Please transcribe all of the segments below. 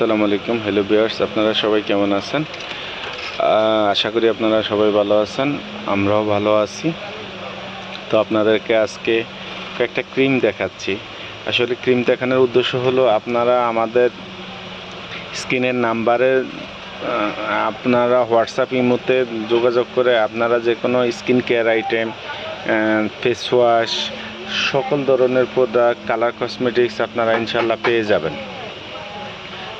আসসালামু আলাইকুম। Hello viewers, আপনারা সবাই কেমন আছেন? আশা করি আপনারা সবাই ভালো আছেন, আমরাও ভালো আছি। তো আপনাদেরকে আজকে একটা ক্রিম দেখাচ্ছি। আসলে ক্রিম দেখানোর উদ্দেশ্য হলো আপনারা আমাদের স্ক্রিনের নাম্বারে আপনারা হোয়াটসঅ্যাপ ইমোতে যোগাযোগ করে আপনারা যে কোনো skin care item, face wash, সকল ধরনের প্রোডাক্ট, কালার কসমেটিক্স আপনারা ইনশাল্লাহ পেয়ে যাবেন।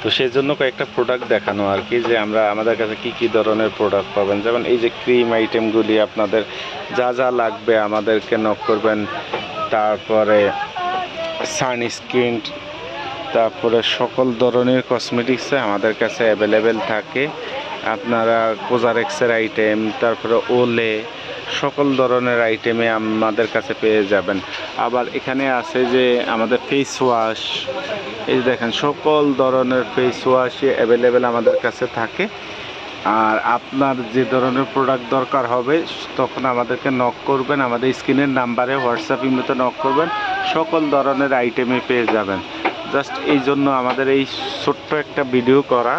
তো সেই জন্য কয়েকটা প্রোডাক্ট দেখানো আর কি, যে আমাদের কাছে কি কি ধরনের প্রোডাক্ট পাবেন। যেমন এই যে ক্রিম আইটেমগুলি, আপনাদের যা যা লাগবে আমাদেরকে নক করবেন। তারপরে সানস্ক্রিন, তারপরে সকল ধরনের কসমেটিক্সে আমাদের কাছে অ্যাভেলেবেল থাকে। আপনারা কোজারেক্সের আইটেম, তারপরে ওলে, সকল ধরনের আইটেমে আমাদের কাছে পেয়ে যাবেন। আবার এখানে আছে যে আমাদের ফেস ওয়াশ, এই দেখেন সকল ধরনের ফেস ওয়াশই অ্যাভেলেবেল আমাদের কাছে থাকে। আর আপনার যে ধরনের প্রোডাক্ট দরকার হবে তখন আমাদেরকে নক করবেন, আমাদের স্ক্রিনের নাম্বারে হোয়াটসঅ্যাপ ইমেতে নক করবেন, সকল ধরনের আইটেমই পেয়ে যাবেন। জাস্ট এই জন্য আমাদের এই ছোট্ট একটা ভিডিও করা।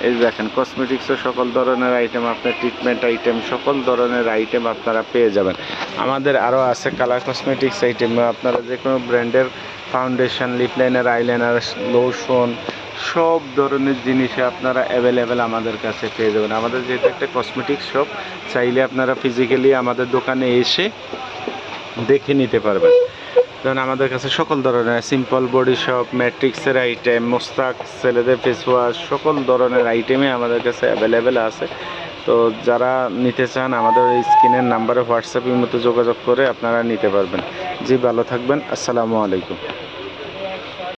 এই দেখেন কসমেটিক্সের সকল ধরনের আইটেম, আপনার ট্রিটমেন্ট আইটেম, সকল ধরনের আইটেম আপনারা পেয়ে যাবেন। আমাদের আরও আছে কালার কসমেটিক্স আইটেম, আপনারা যে কোনো ব্র্যান্ডের foundation, lip liner, eyeliner, lotion, সব ধরনের জিনিসে আপনারা অ্যাভেলেবেল আমাদের কাছে পেয়ে যাবেন। আমাদের যেহেতু একটা কসমেটিক্স শপ, চাইলে আপনারা ফিজিক্যালি আমাদের দোকানে এসে দেখে নিতে পারবেন। যেমন আমাদের কাছে সকল ধরনের সিম্পল বডি শপ, ম্যাট্রিক্সের আইটেম, মোস্তাক, ছেলেদের ফেস ওয়াশ, সকল ধরনের আইটেমই আমাদের কাছে অ্যাভেলেবেল আছে। তো যারা নিতে চান আমাদের এই স্ক্রিনের নাম্বারে হোয়াটসঅ্যাপের মতো যোগাযোগ করে আপনারা নিতে পারবেন। জি, ভালো থাকবেন। আসসালামু আলাইকুম।